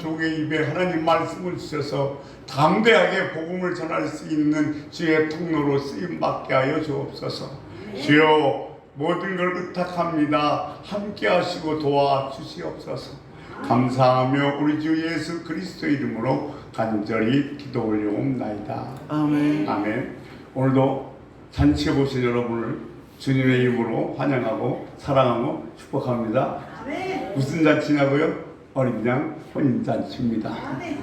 조국의 입에 하나님 말씀을 주셔서 담대하게 복음을 전할 수 있는 주의 통로로 쓰임받게 하여 주옵소서. 주여 모든 걸 의탁합니다. 함께 하시고 도와주시옵소서. 감사하며 우리 주 예수 그리스도 이름으로 간절히 기도 올려옵나이다. 아멘. 아멘. 오늘도 잔치에 오신 여러분을 주님의 이름으로 환영하고 사랑하고 축복합니다. 아멘. 무슨 잔치냐고요? 어린 양 혼인잔치입니다. 아멘.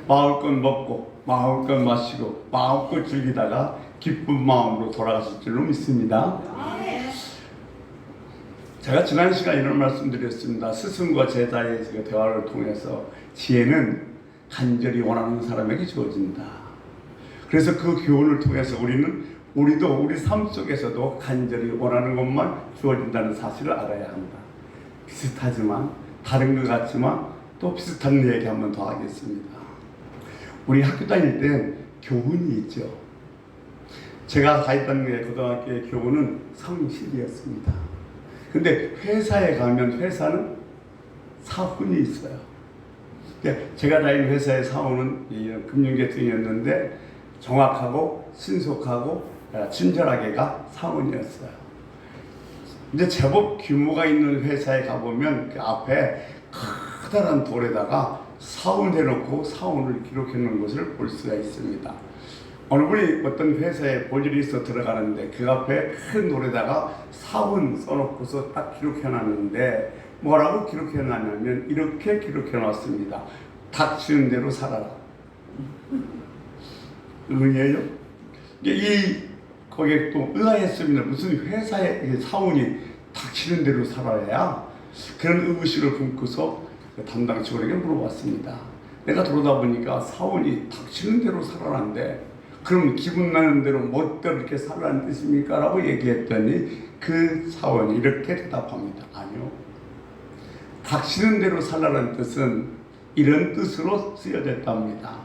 마음껏 먹고 마음껏 마시고 마음껏 즐기다가 기쁜 마음으로 돌아가실 줄로 믿습니다. 아멘. 제가 지난 시간에 이런 말씀드렸습니다. 스승과 제자의 대화를 통해서 지혜는 간절히 원하는 사람에게 주어진다. 그래서 그 교훈을 통해서 우리도 우리 삶 속에서도 간절히 원하는 것만 주어진다는 사실을 알아야 한다. 비슷하지만 다른 것 같지만 또 비슷한 얘기 한 번 더 하겠습니다. 우리 학교 다닐 때 교훈이 있죠. 제가 다녔던 고등학교의 교훈은 성실이었습니다. 근데 회사에 가면 회사는 사훈이 있어요. 제가 다니는 회사의 사훈은 금융계통이었는데 정확하고 신속하고 친절하게가 사훈이었어요. 이제 제법 규모가 있는 회사에 가보면 그 앞에 커다란 돌에다가 사훈해놓고 사훈을 기록해놓은 것을 볼 수가 있습니다. 어느 분이 어떤 회사에 볼 일이 있어 들어가는데 그 앞에 큰 돌에다가 사훈 써놓고서 딱 기록해놨는데 뭐라고 기록해놨냐면 이렇게 기록해놨습니다. 닥치는 대로 살아라. 의외예요? 이 고객도 의아했습니다. 무슨 회사의 사원이 닥치는 대로 살아야? 그런 의식을 품고서 담당 직원에게 물어봤습니다. 내가 들어다 보니까 사원이 닥치는 대로 살아라는데 그럼 기분 나는 대로 멋대로 이렇게 살라는 뜻입니까? 라고 얘기했더니 그 사원이 이렇게 대답합니다. 아니요. 닥치는 대로 살라는 뜻은 이런 뜻으로 쓰여졌답니다.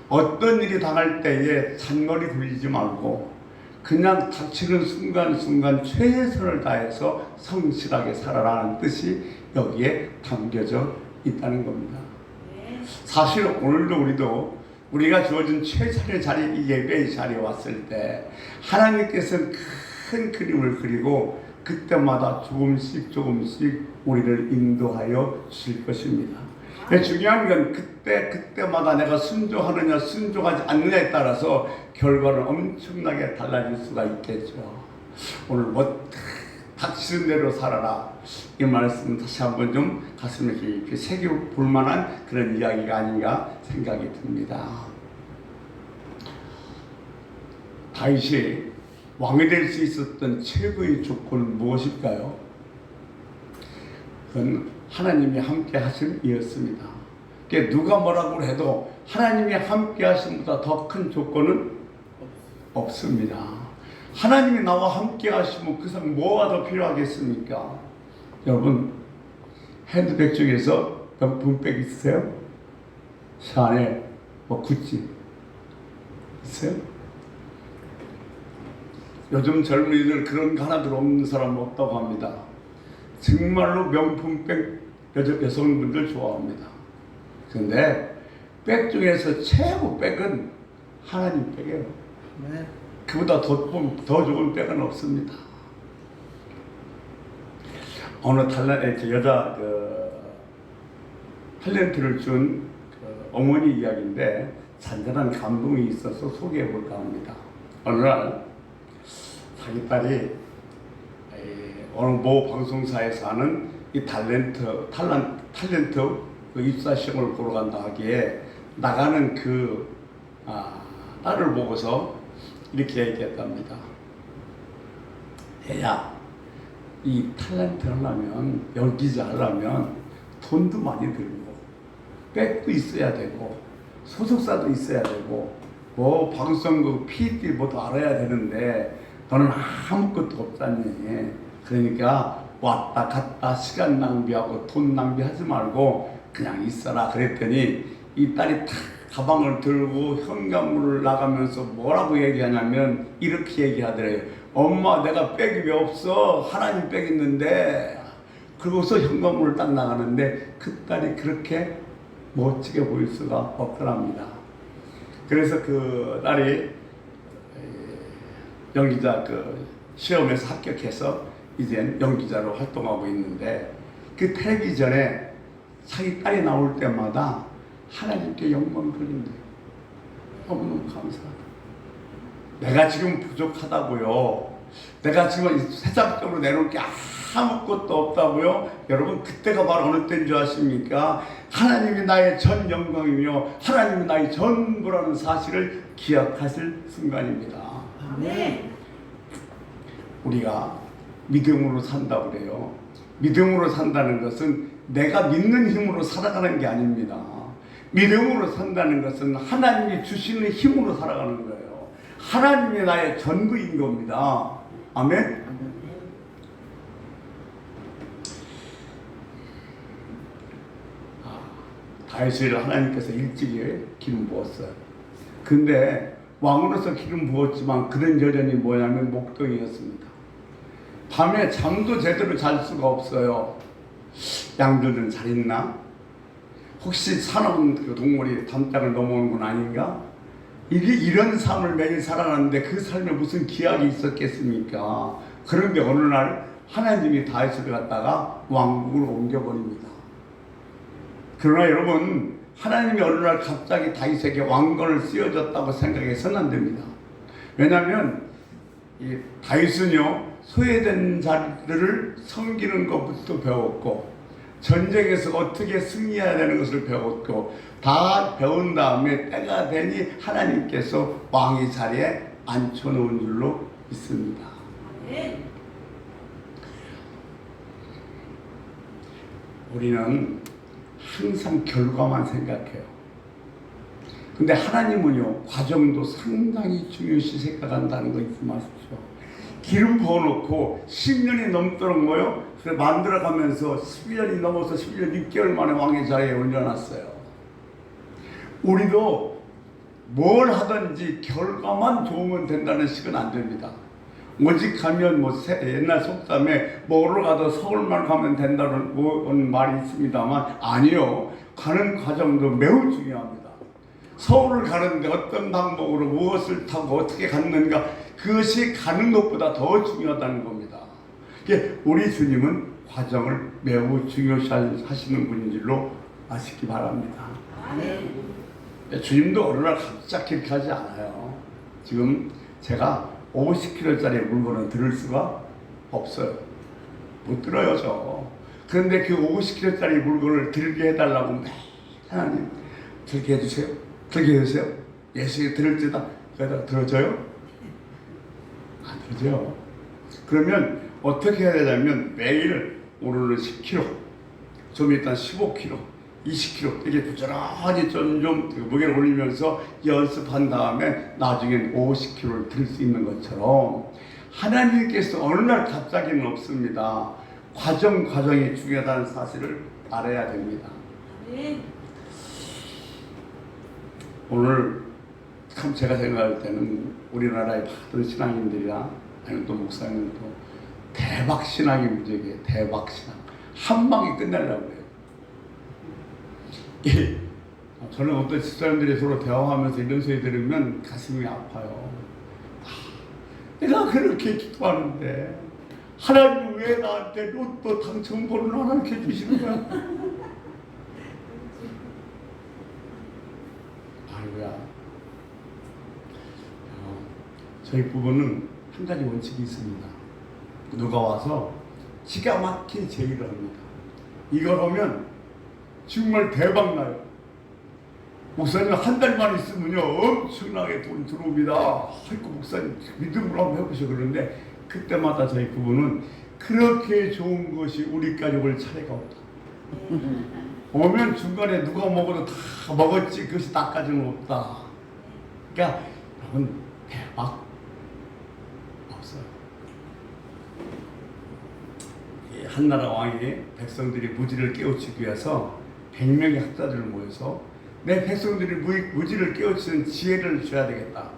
어떤 일이 당할 때에 잔머리 굴리지 말고 그냥 닥치는 순간순간 최선을 다해서 성실하게 살아라는 뜻이 여기에 담겨져 있다는 겁니다. 사실 오늘도 우리가 주어진 최선의 자리, 이 예배의 자리에 왔을 때 하나님께서는 큰 그림을 그리고 그때마다 조금씩 우리를 인도하여 주실 것입니다. 중요한 건 그때마다 내가 순종하느냐 순종하지 않느냐에 따라서 결과는 엄청나게 달라질 수가 있겠죠. 오늘 닥치는 대로 살아라. 이 말씀 다시 한번 좀 가슴에 깊이 새겨볼 만한 그런 이야기가 아닌가 생각이 듭니다. 다윗이 왕이 될 수 있었던 최고의 조건은 무엇일까요? 그건 하나님이 함께 하심이었습니다. 누가 뭐라고 해도 하나님이 함께 하심보다 더 큰 조건은 없습니다. 하나님이 나와 함께 하시면 그 이상 뭐가 더 필요하겠습니까? 여러분 핸드백 중에서 명품백 있으세요? 샤넬, 구찌 있어요? 요즘 젊은이들 그런 거 하나도 없는 사람 없다고 합니다. 정말로 명품백 여성분들 좋아합니다. 그런데 백 중에서 최고 백은 하나님 백이에요. 네. 그보다 더 좋은 백은 없습니다. 어느 여자 탤런트를 준 어머니 이야기인데 잔잔한 감동이 있어서 소개해 볼까 합니다. 어느 날 자기 딸이 어느 모 방송사에서 하는 이 탤런트 입사 시험을 보러 간다 하기에 나가는 딸을 보고서 이렇게 얘기했답니다. 애야, 이 탤런트 하려면, 연기자 하려면 돈도 많이 들고 백도 있어야 되고 소속사도 있어야 되고 뭐 방송국 PD 뭐도 알아야 되는데 너는 아무것도 없다니. 그러니까 왔다 갔다 시간 낭비하고 돈 낭비하지 말고 그냥 있어라. 그랬더니 이 딸이 탁 가방을 들고 현관문을 나가면서 뭐라고 얘기하냐면 이렇게 얘기하더래요. 엄마, 내가 백이 왜 없어? 하나님 백 있는데. 그러고서 현관문을 딱 나가는데 그 딸이 그렇게 멋지게 보일 수가 없더랍니다. 그래서 그 딸이 연기자 그 시험에서 합격해서 이제 연기자로 활동하고 있는데, 그 텔레비전에 자기 딸이 나올 때마다 하나님께 영광 돌린대요. 너무너무 감사하다. 내가 지금 부족하다고요. 내가 지금 세상적으로 내놓을 게 아무것도 없다고요. 여러분, 그때가 바로 어느 때인 줄 아십니까? 하나님이 나의 전 영광이며 하나님이 나의 전부라는 사실을 기억하실 순간입니다. 아멘. 우리가 믿음으로 산다고 그래요. 믿음으로 산다는 것은 내가 믿는 힘으로 살아가는 게 아닙니다. 믿음으로 산다는 것은 하나님이 주시는 힘으로 살아가는 거예요. 하나님이 나의 전부인 겁니다. 아멘. 다윗을 하나님께서 일찍이 기름 부었어요. 근데 왕으로서 기름 부었지만 그는 여전히 뭐냐면 목동이었습니다. 밤에 잠도 제대로 잘 수가 없어요. 양들은 잘 있나? 혹시 사나운 그 동물이 담장을 넘어오는 건 아닌가? 이런 삶을 매일 살아가는데 그 삶에 무슨 기약이 있었겠습니까? 그런데 어느 날 하나님이 다윗을 갖다가 왕국으로 옮겨버립니다. 그러나 여러분, 하나님이 어느 날 갑자기 다윗에게 왕권을 씌워줬다고 생각해서는 안 됩니다. 왜냐하면 이 다윗은요, 소외된 자들을 섬기는 것부터 배웠고, 전쟁에서 어떻게 승리해야 되는 것을 배웠고, 다 배운 다음에 때가 되니 하나님께서 왕의 자리에 앉혀놓은 줄로 믿습니다. 우리는 항상 결과만 생각해요. 근데 하나님은요, 과정도 상당히 중요시 생각한다는 거 잊지 마십시오. 기름 부어놓고 10년이 넘도록 뭐요? 그래서 만들어가면서 11년이 넘어서 11년 6개월 만에 왕의 자리에 올려놨어요. 우리도 뭘 하든지 결과만 좋으면 된다는 식은 안 됩니다. 오직 가면 뭐 옛날 속담에 뭐로 가도 서울만 가면 된다는 말이 있습니다만, 아니요. 가는 과정도 매우 중요합니다. 서울을 가는데 어떤 방법으로 무엇을 타고 어떻게 갔는가, 그것이 가는 것보다 더 중요하다는 겁니다. 우리 주님은 과정을 매우 중요시하시는 분인 줄로 아시기 바랍니다. 주님도 어느 날 갑자기 이렇게 하지 않아요. 지금 제가 50kg짜리 물건을 들을 수가 없어요. 못 들어요, 저. 그런데 그 50kg짜리 물건을 들게 해달라고 매일 하나님 들게 해주세요. 들게 해주세요. 예수님 들을지다. 그러다 들어줘요? 안 들어줘요. 그러면 어떻게 해야 되냐면 매일 오늘은 10kg, 좀 이따 15kg, 20kg 이렇게 부지런히 좀 무게를 올리면서 연습한 다음에 나중엔 50kg를 들 수 있는 것처럼, 하나님께서 어느 날 갑자기는 없습니다. 과정이 중요하다는 사실을 알아야 됩니다. 오늘 참 제가 생각할 때는 우리나라의 많은 신앙인들이나 아니면 또 목사님도 대박 신앙이 문제예요. 대박 신앙. 한 방에 끝내려고 해요. 저는 어떤 집사람들이 서로 대화하면서 이런 소리 들으면 가슴이 아파요. 내가 그렇게 기도하는데 하나님 왜 나한테 로또 당첨번호를 안 이렇게 주시는 거야? 아이고야. 저희 부부는 한 가지 원칙이 있습니다. 누가 와서 기가 막힌 제의를 합니다. 이걸 하면 정말 대박 나요. 목사님 한 달만 있으면요 엄청나게 돈 들어옵니다. 아이고 목사님 믿음으로 한번 해보셔. 그러는데 그때마다 저희 부부는 그렇게 좋은 것이 우리 가족을 차례가 없다. 오면 중간에 누가 먹어도 다 먹었지 그것이 나까지는 없다. 그러니까 여러분 대박 없어요. 한나라 왕이 백성들이 무지를 깨우치기 위해서 100명의 학자들을 모여서 내 백성들이 무지를 깨우치는 지혜를 줘야 되겠다.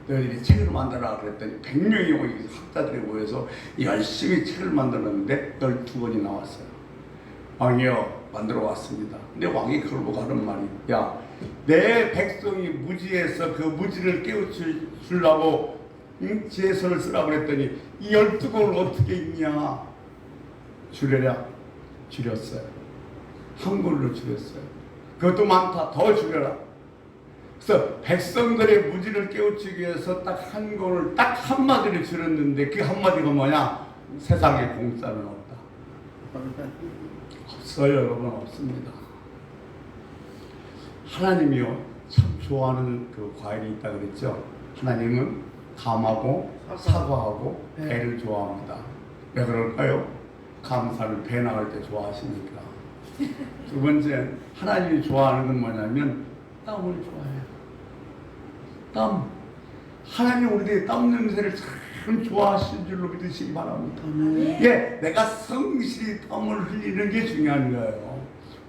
너희들이 책을 만들어라 그랬더니 100명의 학자들이 모여서 열심히 책을 만들었는데 12권이 나왔어요. 왕이여 만들어 왔습니다. 근데 왕이 그걸 보고 하는 말이, 야, 내 백성이 무지해서 그 무지를 깨우치려고 응? 지혜선을 쓰라고 그랬더니 이 12권을 어떻게 읽냐. 줄여라. 줄였어요. 한 권으로 줄였어요. 그것도 많다. 더 줄여라. 그래서 백성들의 무지를 깨우치기 위해서 딱 한 권을 딱 한마디를 줄였는데 그 한마디가 뭐냐? 세상에 공짜는 없다. 없어요, 여러분. 없습니다. 하나님이요 참 좋아하는 그 과일이 있다 그랬죠. 하나님은 감하고 사과하고 배를 좋아합니다. 왜 그럴까요? 감사를 배 나갈 때 좋아하시니까. 두 번째, 하나님이 좋아하는 건 뭐냐면 땀을 좋아해요. 땀. 하나님 우리들의 땀 냄새를 참 좋아하시는 줄로 믿으시기 바랍니다. 예, 내가 성실히 땀을 흘리는 게 중요한 거예요.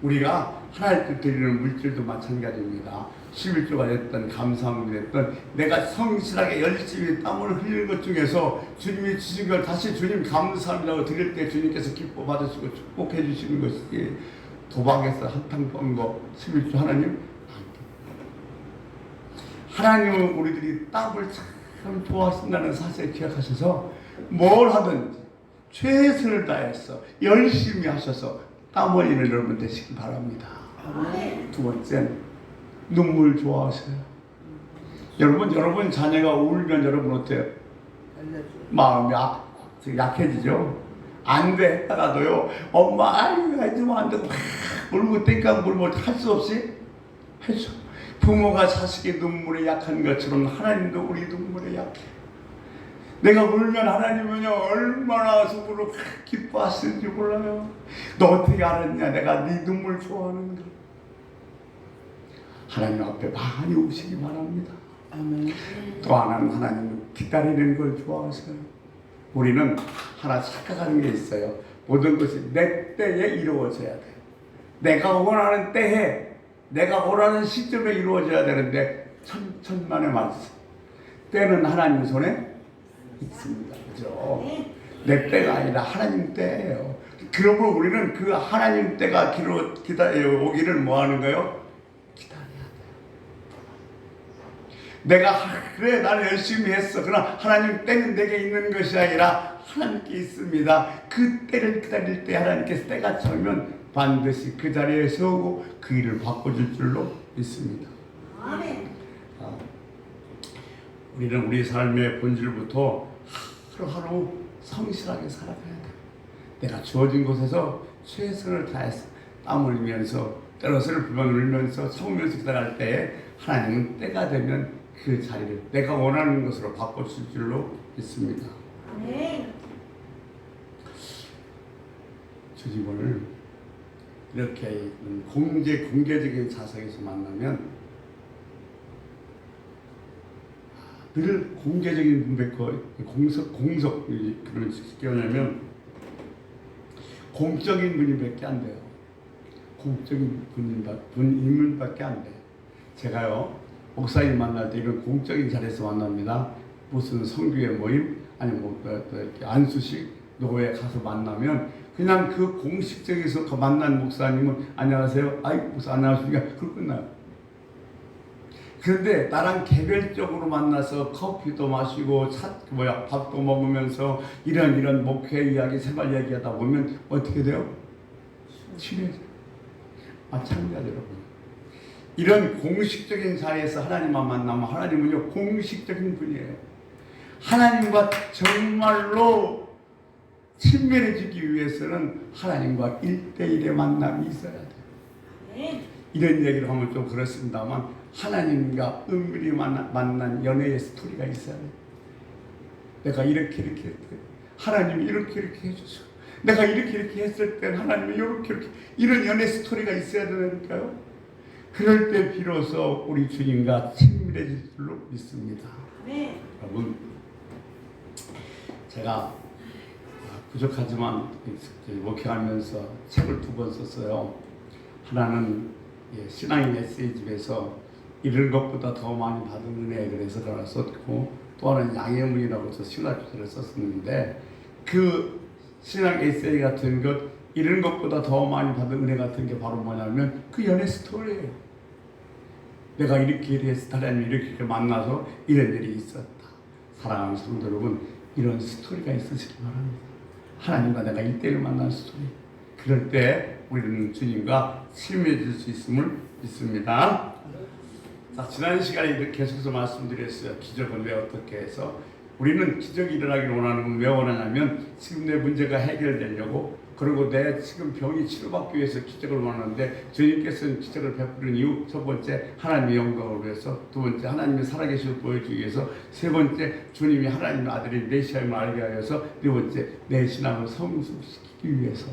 우리가 하나님께 드리는 물질도 마찬가지입니다. 11조가 됐든 감사함이 됐든 내가 성실하게 열심히 땀을 흘리는 것 중에서 주님이 주신 걸 다시 주님 감사합니다고 드릴 때 주님께서 기뻐 받으시고 축복해 주시는 것이 도박에서 한탕 번 거 11조 하나님은 우리들이 땀을 참 좋아하신다는 사실을 기억하셔서 뭘 하든지 최선을 다해서 열심히 하셔서 땀 흘리는 여러분 되시기 바랍니다. 두 번째, 눈물 좋아하세요. 여러분 자녀가 울면 여러분 어때요? 마음이 약해지죠. 안 돼 했다가도요, 엄마 아유 하지마 안 되고 울고 땡깡 울고 할 수 없이 해줘. 부모가 자식의 눈물에 약한 것처럼 하나님도 우리 눈물에 약해. 내가 울면 하나님은요 얼마나 속으로 기뻐하시는지 몰라요. 너 어떻게 알았냐? 내가 네 눈물 좋아하는 걸. 하나님 앞에 많이 우시기 바랍니다. 아멘. 또 하나는 하나님은 기다리는 걸 좋아하세요. 우리는 하나 착각하는 게 있어요. 모든 것이 내 때에 이루어져야 돼. 내가 원하는 때에 내가 원하는 시점에 이루어져야 되는데 천만의 말씀. 때는 하나님 손에 있습니다. 그죠? 내 때가 아니라 하나님 때예요. 그러므로 우리는 그 하나님 때가 기다려 오기를 뭐 하는 거예요? 기다려야 돼요. 내가 그래 나는 열심히 했어. 그러나 하나님 때는 내게 있는 것이 아니라 하나님께 있습니다. 그 때를 기다릴 때 하나님께서 때가 차면 반드시 그 자리에 서고 그 일을 바꿔줄 줄로 믿습니다. 아멘. 우리는 우리 삶의 본질부터 하루하루 성실하게 살아가야 돼. 내가 주어진 곳에서 최선을 다해서 땀 흘리면서 때로 슬프면 울면서 참으면서 기다릴 때 하나님은 때가 되면 그 자리를 내가 원하는 것으로 바꿔줄 줄로 믿습니다. 아멘. 주님을 이렇게 공개적인 자석에서 만나면 늘 공개적인 분배과 공석 그런 쉽게 하냐면 공적인 분인밖에 안 돼요. 공적인 인물밖에 안 돼요. 제가요 목사님 만날 때 이런 공적인 자리에서 만납니다. 무슨 성교회 모임 아니면 뭐 안수식 노회 가서 만나면 그냥 그 공식적에서 만난 목사님은 안녕하세요. 아이 목사 안녕하십니까? 그걸 끝나요. 그런데 나랑 개별적으로 만나서 커피도 마시고 밥도 먹으면서 이런 목회 이야기, 생활 이야기하다 보면 어떻게 돼요? 친해져요. 마찬가지로 여러분. 이런 공식적인 자리에서 하나님만 만나면 하나님은요 공식적인 분이에요. 하나님과 정말로 친밀해지기 위해서는 하나님과 1대1의 만남이 있어야 돼요. 이런 얘기를 하면 좀 그렇습니다만 하나님과 은밀히 만난 연애의 스토리가 있어야 돼요. 내가 이렇게 했대. 하나님이 이렇게 해줘서 내가 이렇게 했을 때 하나님이 이렇게 이런 연애 스토리가 있어야 되니까요. 그럴 때 비로소 우리 주님과 친밀해질 줄로 믿습니다. 네. 여러분 제가 부족하지만 목회하면서 책을 2권 썼어요. 하나는 신앙의 메시지에서 이런 것보다 더 많이 받은 은혜 그래서 하나 썼고 또 하나는 양의 문이라고 해서 신학주제를 썼었는데 그 신앙 에세이 같은 것 이런 것보다 더 많이 받은 은혜 같은 게 바로 뭐냐면 그 연애 스토리예요. 내가 이렇게 하나님 이렇게 만나서 이런 일이 있었다. 사랑하는 성도 여러분, 이런 스토리가 있으시기 바랍니다. 하나님과 내가 이때를 만난 스토리. 그럴 때 우리는 주님과 친밀해질 수 있음을 믿습니다. 자, 지난 시간에 이렇게 계속해서 말씀드렸어요. 기적은 왜 어떻게 해서 우리는 기적이 일어나기를 원하는 건 왜 원하냐면 지금 내 문제가 해결되려고, 그리고 내 지금 병이 치료받기 위해서 기적을 원하는데 주님께서는 기적을 베푸는 이유, 첫 번째 하나님의 영광을 위해서, 두 번째 하나님의 살아계심을 보여주기 위해서, 세 번째 주님이 하나님의 아들인 메시아임을 알게 하여서, 네 번째 내 신앙을 성숙시키기 위해서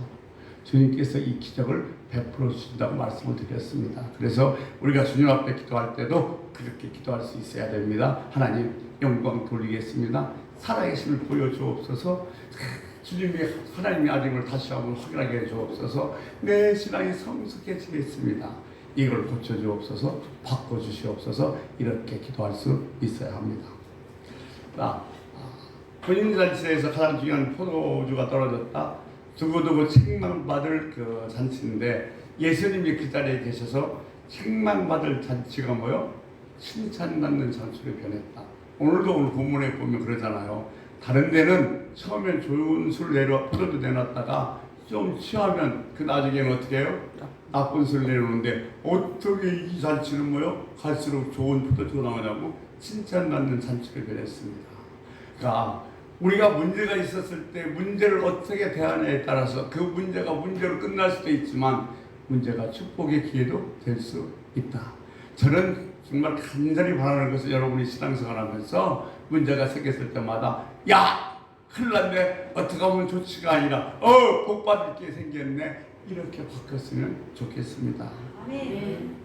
주님께서 이 기적을 베풀어 주신다고 말씀을 드렸습니다. 그래서 우리가 주님 앞에 기도할 때도 그렇게 기도할 수 있어야 됩니다. 하나님 영광 돌리겠습니다. 살아계심을 보여주옵소서. 주님이 하나님의 아들임을 다시 한번 확인하게 해주옵소서. 내 신앙이 성숙해지겠습니다. 이걸 고쳐주옵소서. 바꿔주시옵소서. 이렇게 기도할 수 있어야 합니다. 혼인잔치에서 가장 중요한 포도주가 떨어졌다. 두고두고 책망받을 그 잔치인데, 예수님이 그 자리에 계셔서 책망받을 잔치가 뭐요? 칭찬받는 잔치로 변했다. 오늘 본문에 보면 그러잖아요. 다른 데는 처음엔 좋은 술 포도주 내놨다가 좀 취하면 그 나중에는 어떻게 해요? 나쁜 술 내놓는데, 어떻게 이 잔치는 뭐요? 갈수록 좋은 포도주가 나오냐고 칭찬받는 잔치로 변했습니다. 그러니까 우리가 문제가 있었을 때 문제를 어떻게 대하냐에 따라서 그 문제가 문제로 끝날 수도 있지만 문제가 축복의 기회도 될 수 있다. 저는 정말 간절히 바라는 것은 여러분이 신앙생활하면서 문제가 생겼을 때마다 야! 큰일 났네. 어떻게 하면 좋지가 아니라 복 받을 게 생겼네. 이렇게 바뀌었으면 좋겠습니다. 아멘.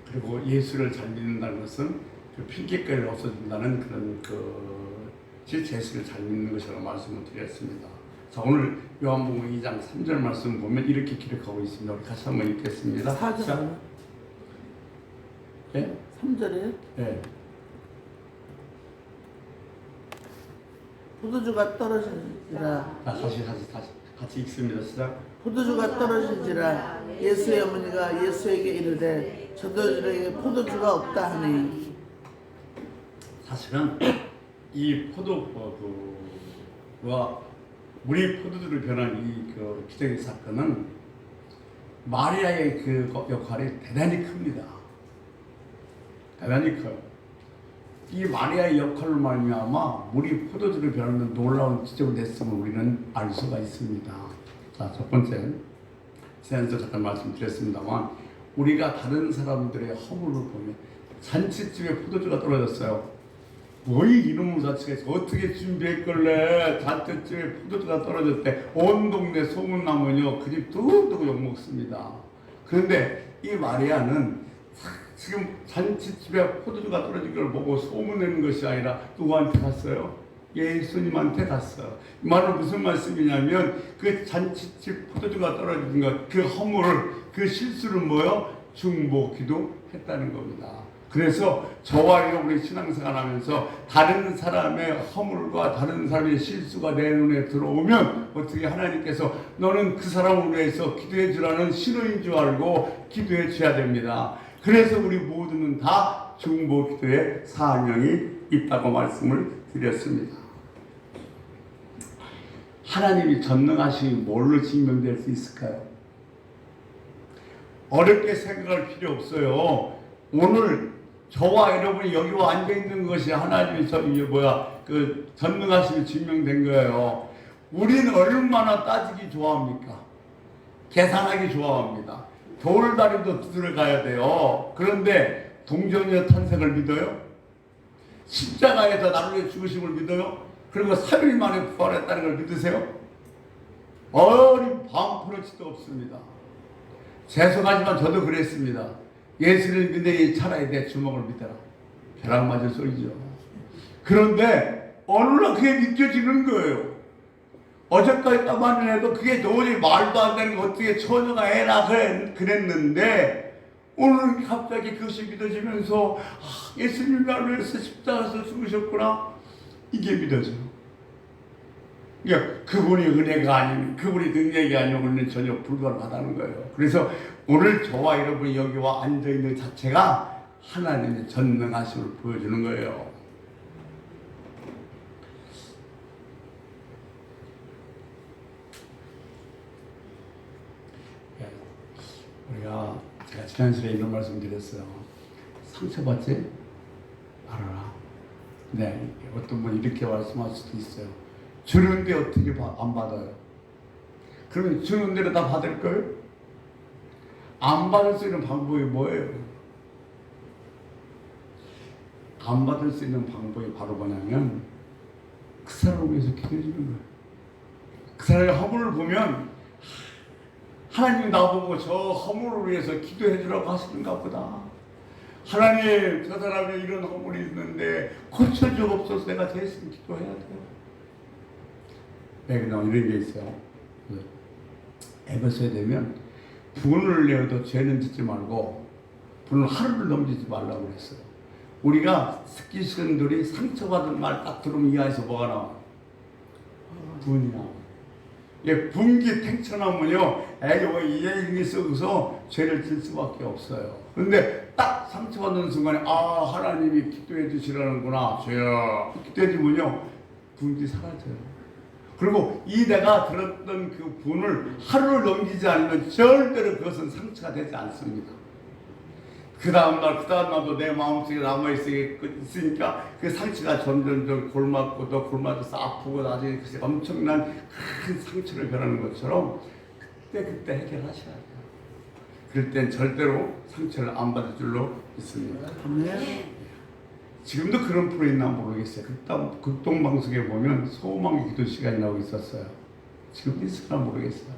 그리고 예수를 잘 믿는다는 것은 그 핑계거리를 없어진다는 그런 제수를 잘 믿는 것이라고 말씀을 드렸습니다. 자, 오늘 요한복음 2장 3절 말씀 보면 이렇게 기록하고 있습니다. 우리 같이 한번 읽겠습니다. 4절. 네? 3절이에요? 네. 포도주가 떨어진지라. 같이 읽습니다. 시작. 포도주가 떨어진지라. 예수의 어머니가 예수에게 이르되 저들에게 포도주가 없다 하니. 사실은 이 물이 포도주를 변한 이 기적의 사건은 마리아의 그 역할이 대단히 큽니다. 대단히 커요. 이 마리아의 역할로 말미암아 물이 포도주를 변하는 놀라운 기적을 냈음을 우리는 알 수가 있습니다. 자, 첫 번째, 지난주에 잠깐 말씀드렸습니다만, 우리가 다른 사람들의 허물을 보면 잔치집에 포도주가 떨어졌어요. 뭐이 이놈의 자체가 어떻게 준비했길래 잔치집에 포도주가 떨어졌대. 온 동네 소문나면요 그 집 두고두고 욕먹습니다. 그런데 이 마리아는 지금 잔치집에 포도주가 떨어진 걸 보고 소문내는 것이 아니라 누구한테 갔어요? 예수님한테 갔어요. 이 말은 무슨 말씀이냐면 그 잔치집 포도주가 떨어진 것, 그 허물을, 그 실수를 중보기도 했다는 겁니다. 그래서 저와 여러분이 신앙생활하면서 다른 사람의 허물과 다른 사람의 실수가 내 눈에 들어오면 어떻게 하나님께서 너는 그 사람을 위해서 기도해 주라는 신호인 줄 알고 기도해 줘야 됩니다. 그래서 우리 모두는 다 중보기도의 사명이 있다고 말씀을 드렸습니다. 하나님이 전능하심이 뭘로 증명될 수 있을까요? 어렵게 생각할 필요 없어요. 오늘 저와 여러분이 여기 와 앉아 있는 것이 하나님의 전능하심이 증명된 거예요. 우리는 얼마나 따지기 좋아합니까? 계산하기 좋아합니다. 돌다리도 두드려 가야 돼요. 그런데 동정녀 탄생을 믿어요? 십자가에서 나를 위해 죽으심을 믿어요? 그리고 3일 만에 부활했다는 걸 믿으세요? 반푼어치도 없습니다. 죄송하지만 저도 그랬습니다. 예수를 믿으니 차라리 내 주먹을 믿어라. 벼락 맞을 소리죠. 그런데 어느 날 그게 느껴지는 거예요. 어제까지만 해도 그게 도저히 말도 안 되는 거 어떻게 처녀가 해라 그랬는데 오늘 갑자기 그것이 믿어지면서 예수님 나를 위해서 십자가에서 죽으셨구나. 이게 믿어져. 그러니까 그분이 은혜가 아니면, 그분이 능력이 아니면 우리는 전혀 불가능하다는 거예요. 그래서 오늘 저와 여러분이 여기 와 앉아있는 자체가 하나님의 전능하심을 보여주는 거예요. 제가 지난 시간에 이런 말씀 드렸어요. 상처받지 말아라. 네, 어떤 분이 이렇게 말씀할 수도 있어요. 주는데 어떻게 안 받아요? 그러면 주는 대로 다 받을 거예요? 안 받을 수 있는 방법이 뭐예요? 안 받을 수 있는 방법이 바로 뭐냐면 그 사람을 위해서 기도해 주는 거예요. 그 사람의 허물을 보면 하나님이 나보고 저 허물을 위해서 기도해 주라고 하시는가 보다. 하나님, 저 사람이 이런 허물이 있는데 고쳐주옵소서. 내가 대신 기도해야 돼요. 네, 그냥 이런 게 있어요. 에베소에 되면 분을 내어도 죄는 짓지 말고 분을 하루를 넘기지 말라고 그랬어요. 우리가 스키신들이 상처받은 말 딱 들으면 이 안에서 뭐가 나와? 분이 나와. 예, 분기 탱천하면요, 에이, 이게 썩어서 죄를 질 수밖에 없어요. 그런데 딱 상처받는 순간에, 아, 하나님이 기도해 주시라는구나. 죄야. 기도해 주면요, 분기 사라져요. 그리고 이 내가 들었던 그 분을 하루를 넘기지 않으면 절대로 그것은 상처가 되지 않습니다. 그 다음날도 내 마음속에 남아있으니까 그 상처가 점점 골맞고 또 골맞아서 아프고 나중에 엄청난 큰 상처를 변하는 것처럼 그때 해결하셔야 돼요. 그럴 땐 절대로 상처를 안 받을 줄로 믿습니다. 지금도 그런 프로 있나 모르겠어요. 극동방송에 보면 소망의 기도 시간이 나오고 있었어요. 지금도 있을까 모르겠어요.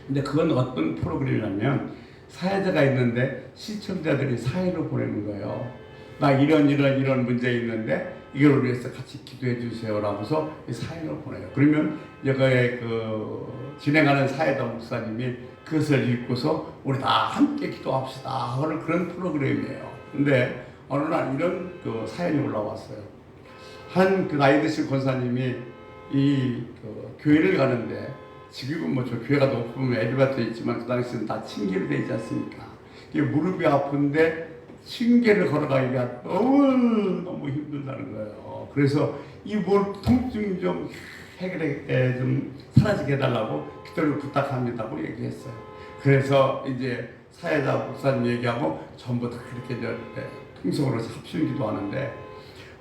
근데 그건 어떤 프로그램이냐면 사회자가 있는데 시청자들이 사회로 보내는 거예요. 나 이런 문제 있는데 이걸 위해서 같이 기도해 주세요라고서 사회로 보내요. 그러면 여기에 진행하는 사회자 목사님이 그것을 읽고서 우리 다 함께 기도합시다 하는 그런 프로그램이에요. 근데 어느 날 이런 사연이 올라왔어요. 한 나이 드신 권사님이 교회를 가는데, 지금은 뭐 저 교회가 높으면 엘리베이터 있지만 그 당시에는 다 층계로 되어 있지 않습니까? 이게 무릎이 아픈데 층계를 걸어가기가 너무 힘들다는 거예요. 그래서 이 무릎 통증 좀 해결해 좀 사라지게 해달라고 기도를 부탁합니다고 얘기했어요. 그래서 이제 사회자 목사님 얘기하고 전부 다 그렇게 통성으로 합심 기도하는데,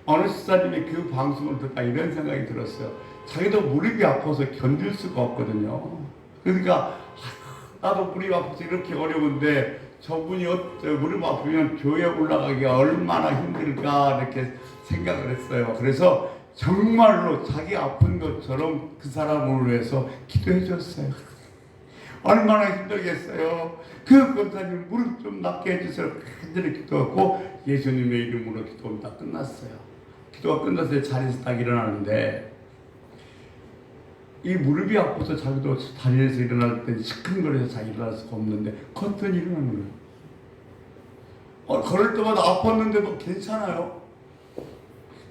어느 집사님이 그 방송을 듣다 이런 생각이 들었어요. 자기도 무릎이 아파서 견딜 수가 없거든요. 그러니까 나도 무릎이 아파서 이렇게 어려운데 저분이 무릎 아프면 교회에 올라가기가 얼마나 힘들까 이렇게 생각을 했어요. 그래서 정말로 자기 아픈 것처럼 그 사람을 위해서 기도해 줬어요. 얼마나 힘들겠어요. 그 권사님 무릎 좀 낫게 해주세요. 간절히 기도하고 예수님의 이름으로 기도하면 다 끝났어요. 기도가 끝났을 때 자리에서 딱 일어나는데, 이 무릎이 아파서 자기도 자리에서 일어날 때 시큰거려서 자기 일어날 수가 없는데 걷더니 일어나는 거예요. 걸을 때마다 아팠는데도 괜찮아요.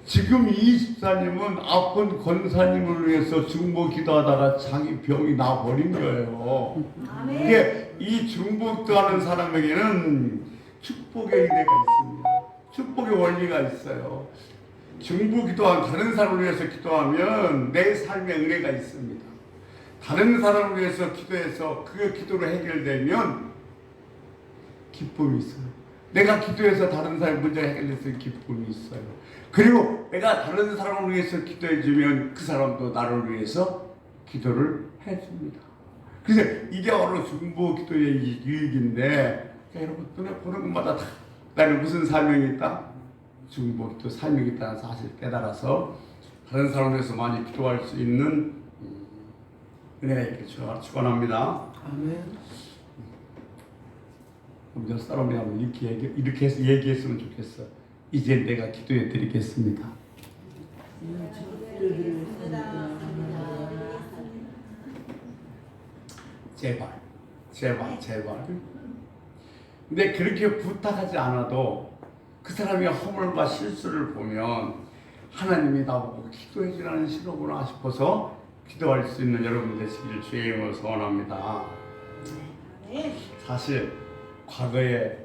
지금 이 집사님은 아픈 권사님을 위해서 중보 기도하다가 자기 병이 나버린 거예요. 이게 이 중보 기도하는 사람에게는 축복의 은혜가 있습니다. 축복의 원리가 있어요. 중보 기도한 다른 사람을 위해서 기도하면 내 삶에 은혜가 있습니다. 다른 사람을 위해서 기도해서 그 기도로 해결되면 기쁨이 있어요. 내가 기도해서 다른 사람의 문제가 해결됐을 기쁨이 있어요. 그리고 내가 다른 사람을 위해서 기도해주면 그 사람도 나를 위해서 기도를 해줍니다. 그래서 이게 바로 중보 기도의 유익인데, 여러분 눈에 보는 것마다 나는 무슨 사명이 있다? 중보 기도 사명이 있다는 사실을 깨달아서 다른 사람을 위해서 많이 기도할 수 있는 은혜가 있길 축원합니다. 아멘. 우리 저 사람이 이렇게 해서 얘기했으면 좋겠어. 이제 내가 기도해 드리겠습니다. 제발. 근데 그렇게 부탁하지 않아도 그 사람의 허물과 실수를 보면 하나님이 나보고 기도해 주라는 신호구나 싶어서 기도할 수 있는 여러분 되시기를 주의 이름으로 소원합니다. 사실 과거에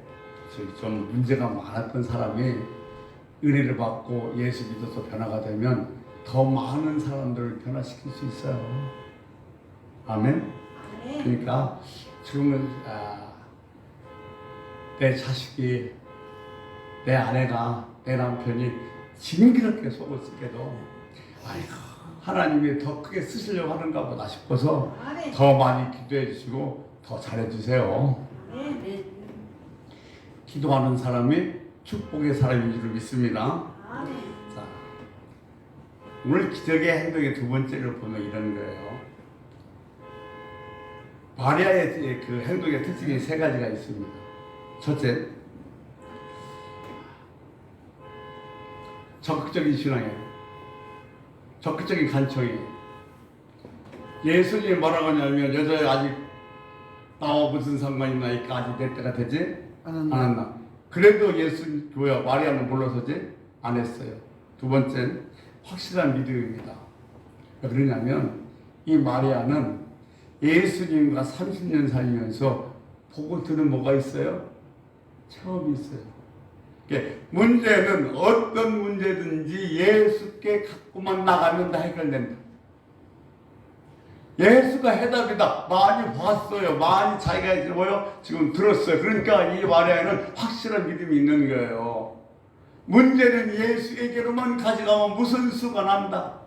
좀 문제가 많았던 사람이 은혜를 받고 예수 믿어서 변화가 되면 더 많은 사람들을 변화시킬 수 있어요. 아멘. 그러니까 지금은 내 자식이, 내 아내가, 내 남편이 징그럽게 속을 쓰게도 아이고 하나님이 더 크게 쓰시려고 하는가 보다 싶어서 더 많이 기도해 주시고 더 잘해 주세요. 기도하는 사람이 축복의 사람인 줄 믿습니다. 자, 오늘 기적의 행동의 두 번째를 보면 이런 거예요. 마리아의 그 행동의 특징이 세 가지가 있습니다. 첫째, 적극적인 신앙이에요. 적극적인 간청이에요. 예수님이 뭐라고 하냐면 여자애 아직 나와 무슨 상관이 나니까 아직 내 때가 되지 안 한다. 그래도 예수 교회 마리아는 물러서지 안 했어요. 두 번째, 확실한 믿음입니다. 왜 그러냐면 이 마리아는 예수님과 30년 살면서 보고 들은 뭐가 있어요? 체험이 있어요. 그러니까 문제는 어떤 문제든지 예수께 갖고만 나가면 다 해결된다. 예수가 해답이다. 많이 봤어요. 많이 자기가 이제 지금 들었어요. 그러니까 이 마리아는 확실한 믿음이 있는 거예요. 문제는 예수에게로만 가져가면 무슨 수가 난다.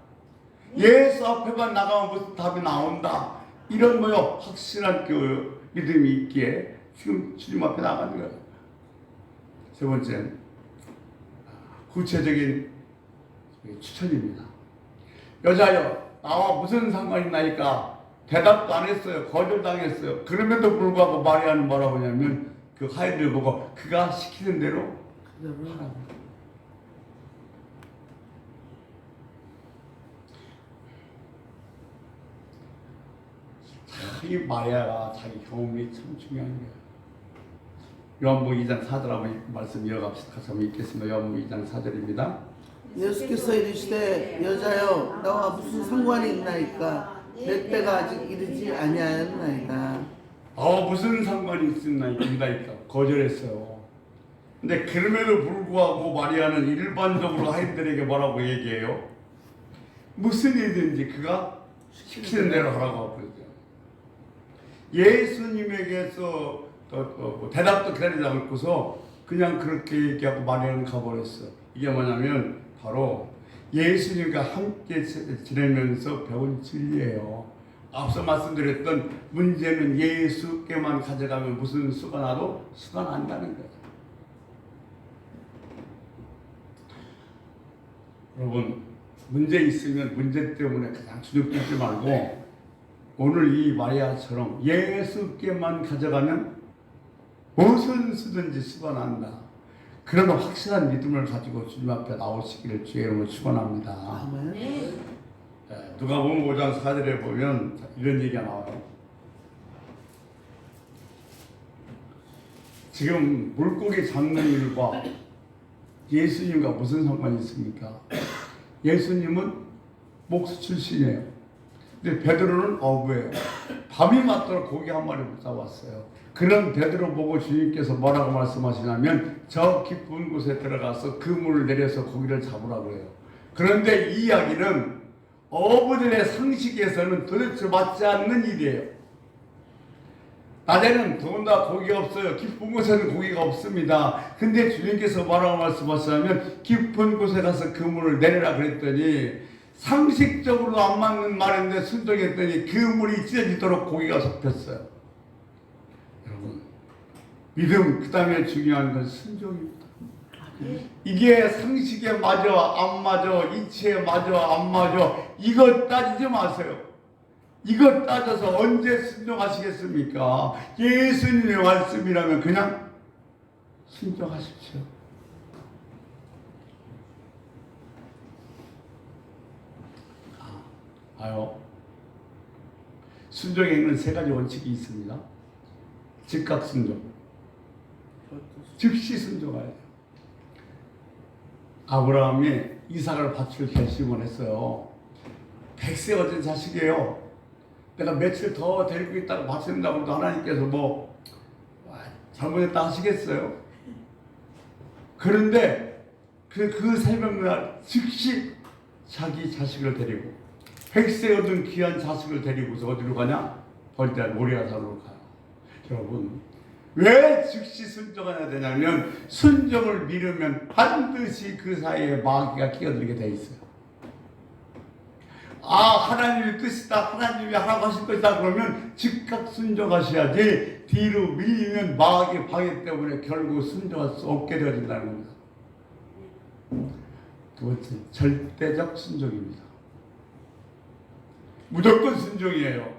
예수 앞에만 나가면 무슨 답이 나온다. 이런 확실한 그 믿음이 있기에 지금 주님 앞에 나가는 거예요. 세 번째, 구체적인 추천입니다. 여자여, 나와 무슨 상관이 나니까 대답도 안 했어요. 거절당했어요. 그럼에도 불구하고 마리아는 뭐라고 하냐면 그 하인을 보고 그가 시키는 대로 하라고. 이 마리아가 자기 경험이 참 중요한 거예요. 요한복음 2장 4절하고 말씀 이어갑시다. 같이 한번 읽겠습니다. 요한복음 2장 4절입니다. 예수께서 이르시되 여자여 나와 무슨 상관이 있나이까 내 때가 아직 이르지 아니하였나이다. 무슨 상관이 있나이까 거절했어요. 근데 그럼에도 불구하고 마리아는 일반적으로 하인들에게 뭐라고 얘기해요? 무슨 일든지 그가 시키는 대로 하라고 하고 있어요. 예수님에게서 대답도 기다리지 않고서 그냥 그렇게 얘기하고 마리아는 가버렸어. 이게 뭐냐면 바로 예수님과 함께 지내면서 배운 진리예요. 앞서 말씀드렸던 문제는 예수께만 가져가면 무슨 수가 나도 수가 난다는 거예요. 여러분, 문제 있으면 문제 때문에 그냥 주눅들지 말고 오늘 이 마리아처럼 예수께만 가져가면 무슨 수든지 수가 난다. 그런 확실한 믿음을 가지고 주님 앞에 나오시기를 주의 이름으로 축원합니다. 아멘. 누가복음 5장 4절에 보면 이런 얘기가 나와요. 지금 물고기 잡는 일과 예수님과 무슨 상관이 있습니까? 예수님은 목수 출신이에요. 근데 베드로는 어부예요. 밤이 맞도록 고기 한 마리 못 잡았어요. 그런 베드로 보고 주님께서 뭐라고 말씀하시냐면 저 깊은 곳에 들어가서 그물을 내려서 고기를 잡으라고 해요. 그런데 이 이야기는 어부들의 상식에서는 도대체 맞지 않는 일이에요. 낮에는 더군다나 고기가 없어요. 깊은 곳에는 고기가 없습니다. 근데 주님께서 뭐라고 말씀하시냐면 깊은 곳에 가서 그물을 내려라 그랬더니 상식적으로 안 맞는 말인데 순종했더니 그물이 찢어지도록 고기가 잡혔어요. 여러분, 믿음 그 다음에 중요한 건 순종입니다. 이게 상식에 맞아 안 맞아 이치에 맞아 안 맞아 이거 따지지 마세요. 이거 따져서 언제 순종하시겠습니까? 예수님의 말씀이라면 그냥 순종하십시오. 순종에는 세 가지 원칙이 있습니다. 즉각 순종, 즉시 순종하야 돼요. 아브라함이 이삭을 바칠 결심을 했어요. 100세 얻은 자식이에요. 내가 며칠 더 데리고 있다가 바친다고 해도 하나님께서 뭐 잘못했다 하시겠어요? 그런데 그 새벽날 즉시 자기 자식을 데리고 100세 얻은 귀한 자식을 데리고서 어디로 가냐? 벌떼 모리아산으로 가요. 여러분, 왜 즉시 순종해야 되냐면 순종을 미루면 반드시 그 사이에 마귀가 끼어들게 돼 있어요. 하나님의 뜻이다, 하나님이 하라고 하실 것이다 그러면 즉각 순종하셔야지, 뒤로 밀리면 마귀의 방해 때문에 결국 순종할 수 없게 되어진다는 겁니다. 두 번째, 절대적 순종입니다. 무조건 순종이에요.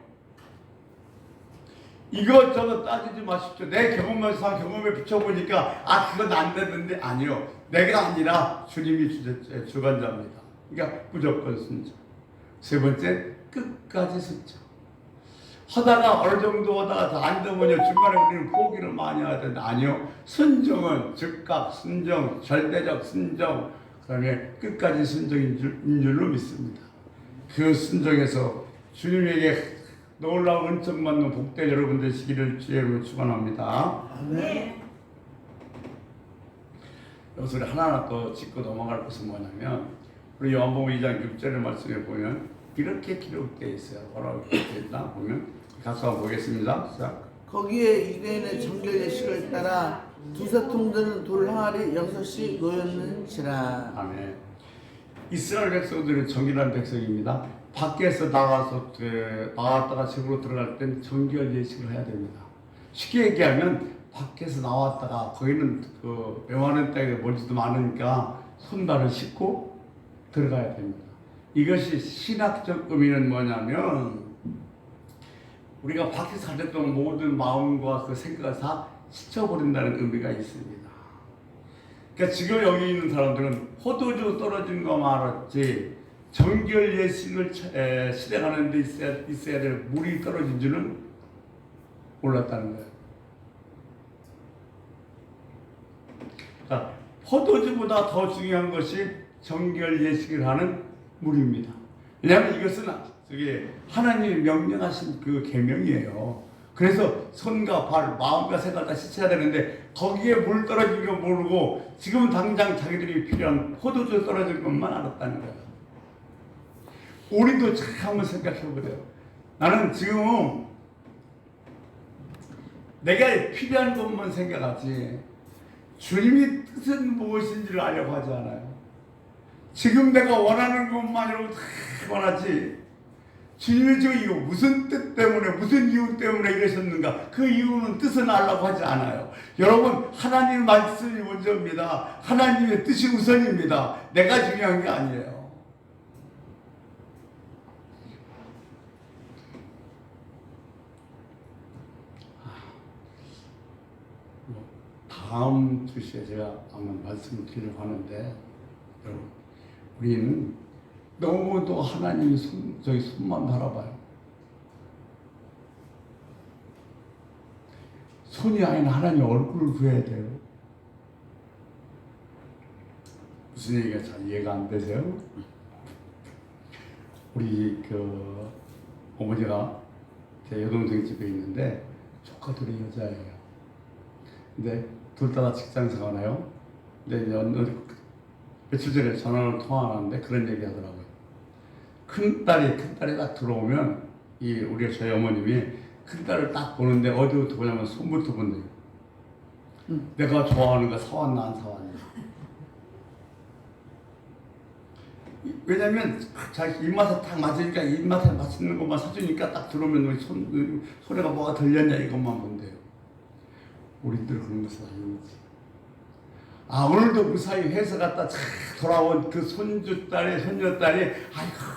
이것저것 따지지 마십시오. 내 경험에서 경험에 비춰보니까 그건 안 되는데, 아니요. 내가 아니라 주님이 주관자입니다. 그러니까 무조건 순종. 세 번째, 끝까지 순종. 하다가 어느 정도 하다가 안 되면 중간에 우리는 포기를 많이 해야 되는데, 아니요. 순종은 즉각 순종, 절대적 순종, 그 다음에 끝까지 순종인 줄로 믿습니다. 그 순종에서 주님에게 놀라운 은총 받는 복된 여러분 되시기를 주의로 축원합니다. 아멘. 여기서 우리 하나하나 또 짚고 넘어갈 것은 뭐냐면, 우리 요한복음 2장 6절의 말씀에 보면 이렇게 기록되어 있어요. 뭐라고 기록되어 있나 보면 같이 한번 보겠습니다. 시작. 거기에 유대인의 정결 예식을 따라 두세 통 드는 돌 항아리 6이 놓였는지라. 아멘. 이스라엘 백성들은 정결한 백성입니다. 밖에서 나왔다가 집으로 들어갈 땐 정결 예식을 해야 됩니다. 쉽게 얘기하면 밖에서 나왔다가 거기는 그 명하는 땅에 먼지도 많으니까 손발을 씻고 들어가야 됩니다. 이것이 신학적 의미는 뭐냐면, 우리가 밖에서 가졌던 모든 마음과 그 생각을 다 씻어버린다는 의미가 있습니다. 그러니까 지금 여기 있는 사람들은 포도주 떨어진 거 말았지, 정결 예식을 실행하는 데 있어야 될 물이 떨어진 줄은 몰랐다는 거예요. 그러니까 포도주보다 더 중요한 것이 정결 예식을 하는 물입니다. 왜냐하면 이것은 하나님이 명령하신 그 계명이에요. 그래서 손과 발, 마음과 생각을 다 씻어야 되는데, 거기에 물 떨어진 거 모르고 지금 당장 자기들이 필요한 포도주 떨어진 것만 알았다는 거예요. 우리도 잘 한번 생각해 보세요. 나는 지금 내가 필요한 것만 생각하지 주님의 뜻은 무엇인지를 알려고 하지 않아요. 지금 내가 원하는 것만으로 다 원하지, 주님이 지금 이거 무슨 뜻 때문에, 무슨 이유 때문에 이러셨는가, 그 이유는 뜻은 알려고 하지 않아요. 여러분, 하나님 말씀이 먼저입니다. 하나님의 뜻이 우선입니다. 내가 중요한 게 아니에요. 다음 주시에 제가 한번 말씀을 드리려고 하는데, 여러분, 우리는 너무도 하나님 손만 바라봐요. 손이 아닌 하나님 얼굴을 구해야 돼요. 무슨 얘기가 잘 이해가 안 되세요? 우리 어머니가 제 여동생 집에 있는데 조카들이 여자예요. 근데 둘 다 직장 생활해요. 근데 이제 며칠 전에 전화를 통화하는데 그런 얘기 하더라고요. 큰딸이 딱 들어오면, 우리 저희 어머님이 큰딸을 딱 보는데 어디부터 보냐면 손부터 본대요. 내가 좋아하는 거 사왔나 안 사왔나. 왜냐면 자기 입맛에 딱 맞으니까, 입맛에 맛있는 것만 사주니까 딱 들어오면 손에가 뭐가 들렸냐 이것만 본대요. 우리들 그런 것은 아니지. 오늘도 무사히 회사 갔다 돌아온 그 손주딸이, 손녀딸이,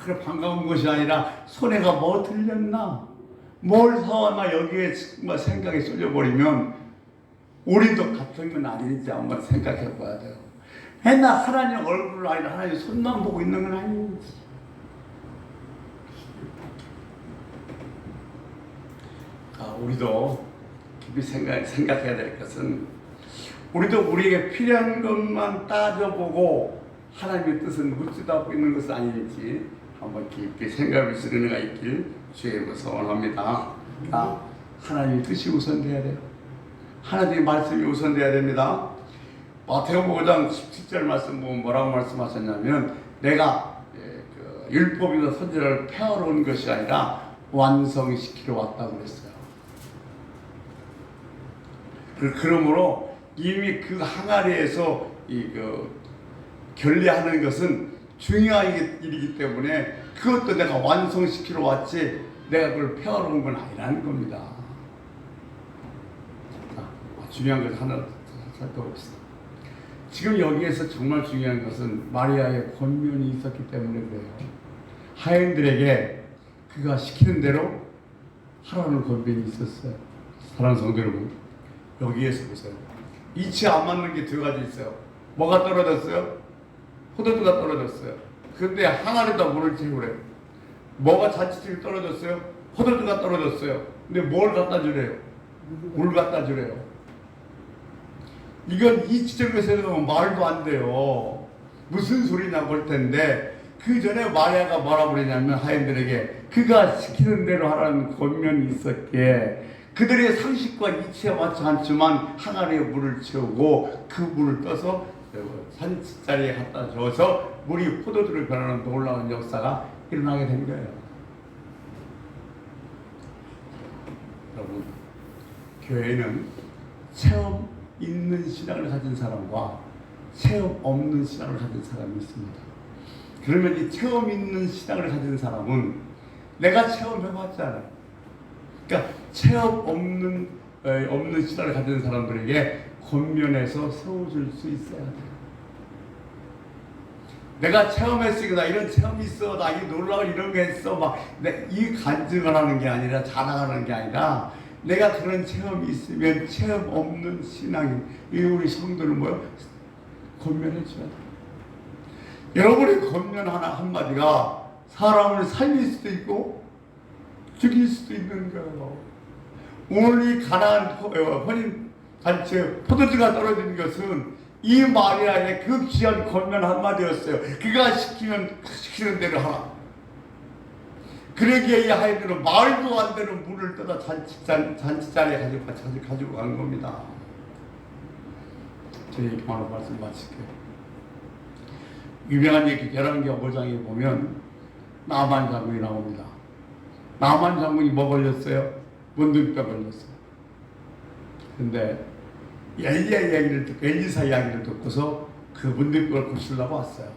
그래 반가운 것이 아니라 손에가 뭐 들렸나, 뭘 사왔나, 여기에 정말 생각이 쏠려버리면 우리도 같은 건 아닌지 한번 생각해 봐야 돼요. 맨날 하나님 얼굴을 아니라 하나님 손만 보고 있는 건 아닌지. 우리도 깊이 생각해야 될 것은, 우리도 우리에게 필요한 것만 따져보고 하나님의 뜻은 묻지도 않고 있는 것은 아닌지 한번 깊게 생각할 수 있는 은혜가 있길 주의 이름으로 소원합니다. 하나님의 뜻이 우선돼야 돼요. 하나님의 말씀이 우선돼야 됩니다. 마태복음 5장 17절 말씀 보면 뭐라고 말씀하셨냐면 내가 그 율법이나 선지자를 폐하러 온 것이 아니라 완성시키러 왔다고 그랬어요. 그러므로 이미 그 항아리에서 결례하는 것은 중요한 일이기 때문에 그것도 내가 완성시키러 왔지 내가 그걸 폐하러 온 건 아니라는 겁니다. 중요한 것 하나 살펴봅시다. 지금 여기에서 정말 중요한 것은 마리아의 권면이 있었기 때문에 그래요. 하인들에게 그가 시키는 대로 하라는 권면이 있었어요. 사랑하는 성도 여러분, 여기에서 보세요. 이치 안 맞는 게 두 가지 있어요. 뭐가 떨어졌어요? 포도주가 떨어졌어요. 근데 항아리에다 물을 채우래요. 뭐가 자칫하게 떨어졌어요? 포도주가 떨어졌어요. 근데 뭘 갖다 주래요? 물 갖다 주래요. 이건 이치적으로 생각하면 말도 안 돼요. 무슨 소리냐고 할 텐데 그 전에 마리아가 뭐라고 그러냐면 하인들에게 그가 시키는 대로 하라는 권면이 있었기에 그들의 상식과 이치에 맞지 않지만 항아리에 물을 채우고 그 물을 떠서 산자리에 갖다 줘서 물이 포도주로 변하는 놀라운 역사가 일어나게 된 거예요. 여러분, 교회는 체험 있는 신앙을 가진 사람과 체험 없는 신앙을 가진 사람이 있습니다. 그러면 이 체험 있는 신앙을 가진 사람은 내가 체험해봤잖아요. 그러니까 체험 없는 신앙을 가진 사람들에게 권면해서 세워줄 수 있어야 돼요. 내가 체험했으니까 나 이런 체험이 있어, 나 이 놀라운 이런 게 있어, 막 이 간증을 하는 게 아니라 자랑하는 게 아니라 내가 그런 체험이 있으면 체험 없는 신앙이 우리 성도를 뭐요? 권면해 줘야 돼. 여러분의 권면 한마디가 사람을 살릴 수도 있고 죽일 수도 있는 거예요. 오늘 이 가나안 혼인 잔치에 포도주가 떨어진 것은 이 마리아의 그 귀한 권면 한마디였어요. 그가 시키는 대로 하라. 그러기에 이 하인들은 말도 안 되는 물을 떠다 잔치자리에 가지고 간 겁니다. 제 얘기만 하고 말씀 마칠게요. 유명한 얘기 열왕기하 5장에 보면 나만 장군이 나옵니다. 나만 장군이 뭐 걸렸어요? 문둥병 걸렸어요. 근데 엘리사 이야기를 듣고서 그 문둥병을 고치려고 왔어요.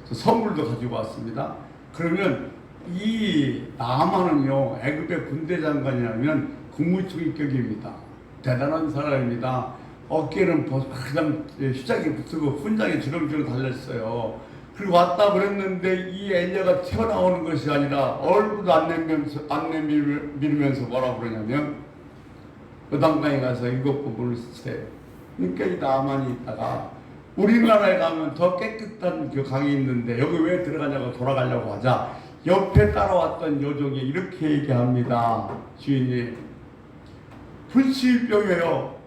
그래서 선물도 가지고 왔습니다. 그러면 이 나만은요 애굽의 군대 장관이라면 국무총리격입니다. 대단한 사람입니다. 어깨는 그냥 휴장에 붙고 훈장에 주렁주렁 달렸어요. 그리고 왔다 그랬는데 이 엘리야가 튀어나오는 것이 아니라 얼굴도 안 내밀면서 뭐라고 그러냐면 요단강에 가서 7번 물을 세요. 그러니까 이 나만이 있다가 우리나라에 가면 더 깨끗한 그 강이 있는데 여기 왜 들어가냐고 돌아가려고 하자 옆에 따라왔던 여종이 이렇게 얘기합니다. 주인님, 불치병이에요.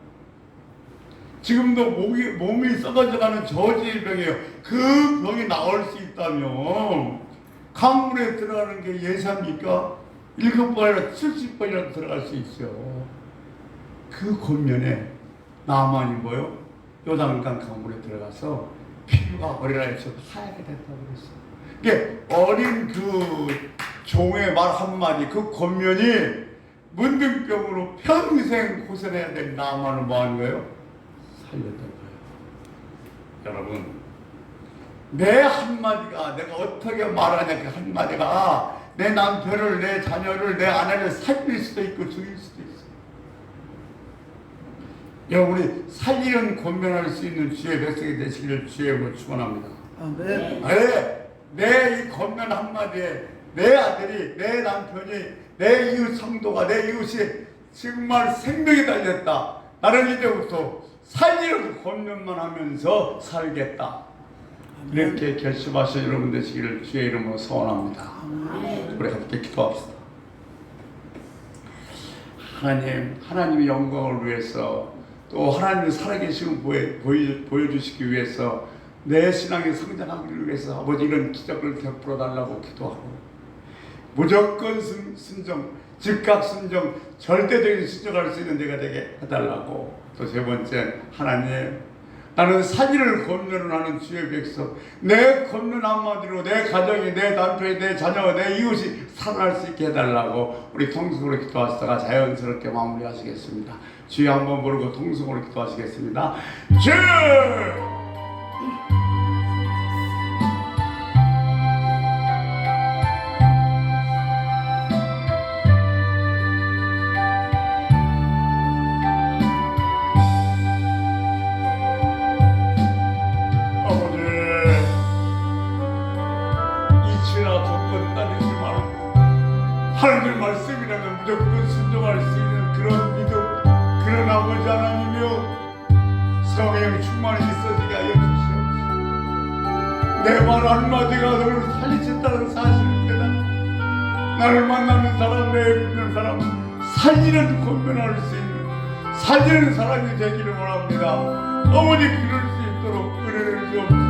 지금도 몸이 썩어져가는 저질병이에요. 그 병이 나올 수 있다면 강물에 들어가는 게 예사입니까? 7번이나 70번이라도 들어갈 수 있죠. 그 권면에 나만이 뭐요? 요단강 강물에 들어가서 피부가 어린아이처럼 하얗게 됐다고 그랬어요. 이게 어린 그 종의 말 한마디 그 권면이 문둥병으로 평생 고생해야 될 나만을 뭐 하는 거예요? 살렸던 거예요. 여러분, 내 한마디가 내가 어떻게 말하냐 그 한마디가 내 남편을, 내 자녀를, 내 아내를 살릴 수도 있고 죽일 수도 있어요. 여러분이 살리는 권면할 수 있는 주의 백성이 되시기를 주의 축원합니다. 아멘. 내 이 권면 한마디에 내 아들이, 내 남편이, 내 이웃 성도가, 내 이웃이 정말 생명이 달렸다. 나는 이제부터 살리는 권면만 하면서 살겠다. 이렇게 결심하신 여러분 되시기를 주의 이름으로 소원합니다. 우리 함께 기도합시다. 하나님의 영광을 위해서 또 하나님의 살아계심을 보여주시기 위해서 내 신앙이 성장하기를 위해서 아버지 이런 기적을 베풀어 달라고 기도하고 무조건 순종, 즉각 순종, 절대적인 순종할 수 있는 내가 되게 해달라고. 또 세 번째, 하나님 나는 살기를 권면을 하는 주의 백성, 내 권면 한마디로 내 가정이, 내 남편이, 내 자녀, 내 이웃이 살아날 수 있게 해달라고 우리 통성으로 기도하시다가 자연스럽게 마무리하시겠습니다. 주여 한번 부르고 통성으로 기도하시겠습니다. 주! 하나님의 말씀이라면 무조건 순종할 수 있는 그런 믿음, 그런 아버지 하나님이여 성령 충만히 있어지게 하여 주시옵소서. 내 말 한마디가 너를 살리신다는 사실을 깨닫고 나를 만나는 사람, 내 믿는 사람 살리는 권면할 수 있는 살리는 사람이 되기를 원합니다. 어머니 그럴 수 있도록 은혜를 주옵소서.